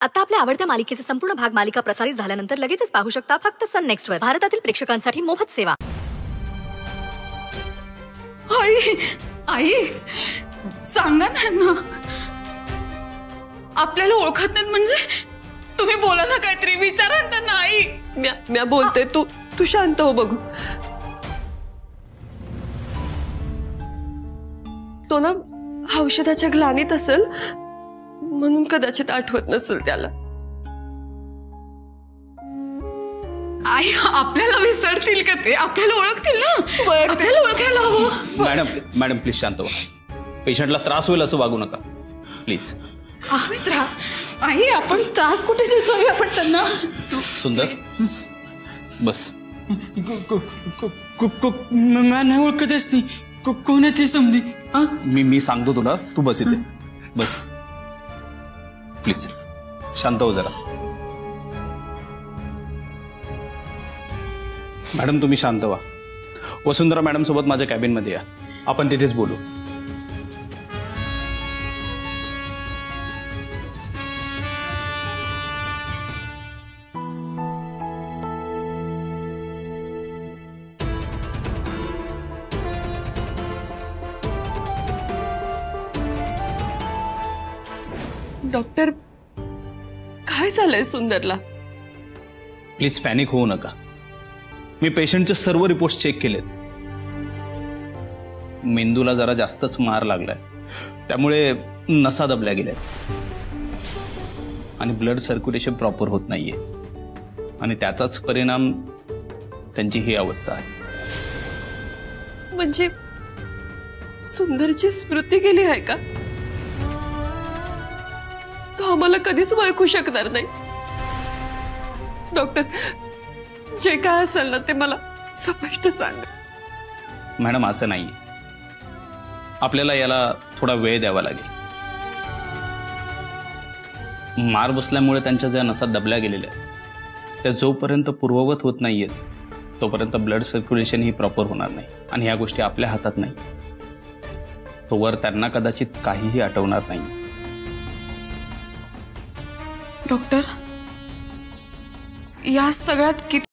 आता आपल्या आवडत्या मालिकेचे संपूर्ण भाग मालिका प्रसारित झाल्यानंतर लगेचच पाहू शकता फक्त सन नेक्स्ट वर. भारतातील प्रेक्षकांसाठी मोफत सेवा. आई आई सांगा ना, आपल्याला ओळखत नाहीत म्हणजे? तुम्ही बोला ना, काहीतरी विचारा ना. आई मी बोलते, तू शांत हो. बघू, तो ना औषधाच्या ग्लानीत असेल म्हणून कदाचित आठवत नसेल त्याला. आई आपल्याला विसरतील का ते? आपल्याला ओळखतील ना, आपल्याला ओळखायला हवं. मॅडम प्लीज शांत व्हा. पेशंटला त्रास होईल असं वागू नका प्लीज. आई आपण त्रास कुठे देतोय आपण त्यांना? सुंदर बस. मैं नाही ओळखतच नाही. कोण आहे ती समधी? मी सांगतो तुला, तू बस इथे बस प्लीज. शांत हो जरा. मॅडम तुम्ही शांत व्हा. वसुंधरा मॅडम सोबत माझ्या कॅबिन मध्ये या, आपण तिथेच बोलू. डॉक्टर, काय झालंय सुंदरला? प्लीज पॅनिक होऊ नका. मी पेशंटचे सर्व रिपोर्ट्स चेक केलेत. मेंदूला जरा जास्तच मार लागलाय, त्यामुळे नसा दबल्या गेल्यात आणि ब्लड सर्क्युलेशन प्रॉपर होत नाहीये आणि त्याचाच परिणाम त्यांची ही अवस्था आहे. म्हणजे सुंदरची स्मृती गेली आहे का? तो आम्हाला कधीच ओळखू शकणार नाही. डॉक्टर, जे काय असेल ना ते मला स्पष्ट सांगा. मॅडम असं नाही, आपल्याला याला थोडा वेळ द्यावा लागेल. मार बसल्यामुळे त्यांच्या ज्या नसा दबल्या गेलेल्या आहेत त्या जोपर्यंत पूर्ववत होत नाहीयेत तोपर्यंत ब्लड सर्क्युलेशन ही प्रॉपर होणार नाही आणि ह्या गोष्टी आपल्या हातात नाही. तोवर त्यांना कदाचित काहीही आठवणार नाही. डॉक्टर, या सगळ्यात किती